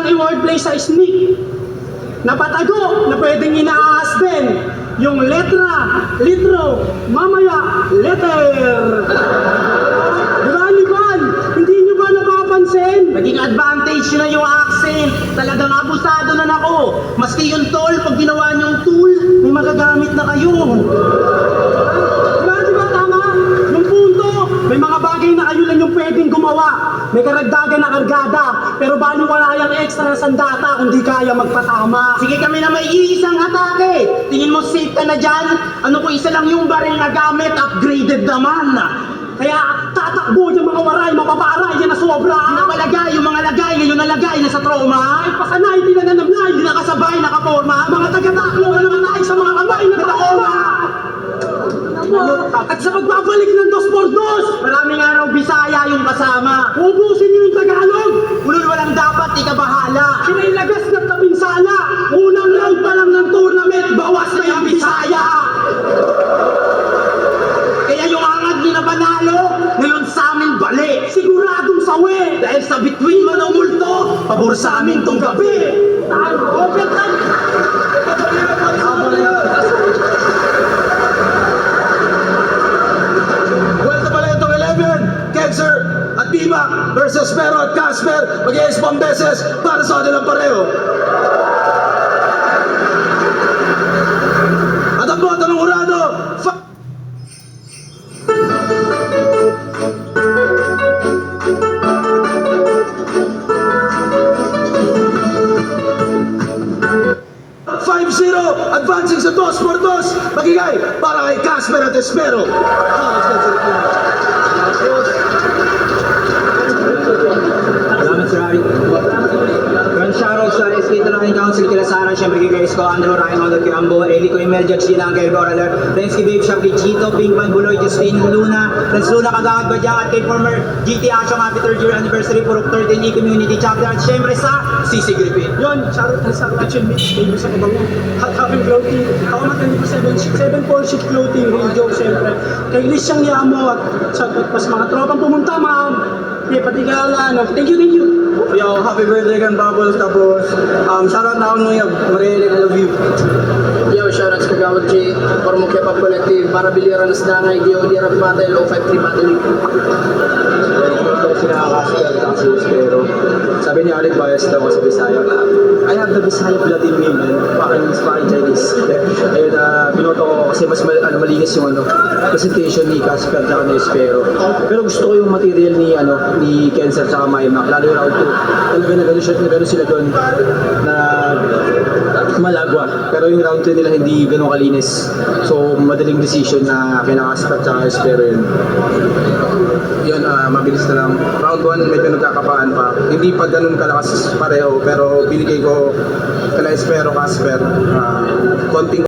lang i-wordplay sa sneak. Napatago na pwedeng inaahas din. Yung letra, litro, mamaya, letter. Diba? Hindi nyo ba napapansin? Naging advantage na yung accent. Talagang abusado na ako. Maski yung toll, pag ginawa niyong tool, may magagamit na kayo. Diba, tama? Yung punto, may mga bagay na kayo lang yung pwedeng gumawa. May karagdagan na kargada, pero bali wala yung extra na sandata kung di kaya magpatama. Sige kami na may iisang atake. Tingin mo safe ka na dyan? Ano ko isa lang yung baril na gamit, upgraded naman. Kaya tatakbo yung mga waray, mapaparay, yan na sobra. Di na malagay, yung mga lagay, ngayon nalagay na sa trauma. Ay, pasanay, di na nanamlay. Di nakasabay, nakaporma. Mga taga-taklo na naman tayo sa mga kamay na trauma. At sa pagbabalik ng dos por dos, Maraming araw Bisaya yung kasama. ubusin nyo yung Tagalog. Ulul walang dapat, ikabahala. Sinailagas ng tapinsala. Unang round pa lang ng tournament, bawas na yung Bisaya. Kaya yung angat nyo na panalo, ngayon sa amin balik. Siguradong sawi. Dahil sa bituin mo ng multo, pabor sa amin tong gabi. Overtime. Welcome pala itong 11, Kenzer at Bima versus Pero at Casper. Mag-i-ace pang beses para sa kanilang pareho. At ang boto ng Urado, 5-0, advancing sa 2-2, magigay para kay Casper at Espero. Salamat Sir Ari. Grand shoutout sa SK Talangin Council, kila Sarah, syempre kay Grace ko, Andrew, Ryan, Hondo, Kirambo, Eli ko, Emel, Judge Dilang, kay Boraler, thanks kay Babe Shop, kay Chito, Pinkman, Buloy, Justine, Luna, Franz Luna, Kagawad Badyang, at kay former GT Action Happy 3rd year anniversary, Purok 13E Community Chapter, at syempre sa CC Griffin. Yun, shoutout na sa Ratchet Mix, baby sa kabango. Hot Happy Clothing. Ako matindi po 746 Clothing, real joke syempre. Kay Liz siyang yamo at shoutout pa sa mga tropang pumunta, mga patigala, ano. Thank you. Yo, happy birthday kan Bubbles, tapos shoutout na ako nung yung Marielle, I love you. Yo, shoutouts kay Gawad J, Formukya Pop Collective, para biliran na sa Dangay, DOD Rap Battle, 053 Battle. Sila Casper, tapos pero sabi ni Alec Bias daw sa Bisaya, I have the Bisaya blood in me, man. Fucking Chinese. Ayun, binoto ko kasi mas malinis yung presentation ni Casper at ni Espero. Pero gusto ko yung material ni Kenzer at Maymak, lalo yung round 2. Talaga na gano'n sila doon na malagwa. Pero yung round 2 nila hindi gano'n kalinis. So, madaling decision na kina Casper at Espero yun. Yun, mabilis na lang. Round 1, medyo nagkakapaan pa. Hindi pa ganun kalakas pareho, pero binigay ko kala Espero, Casper. Konting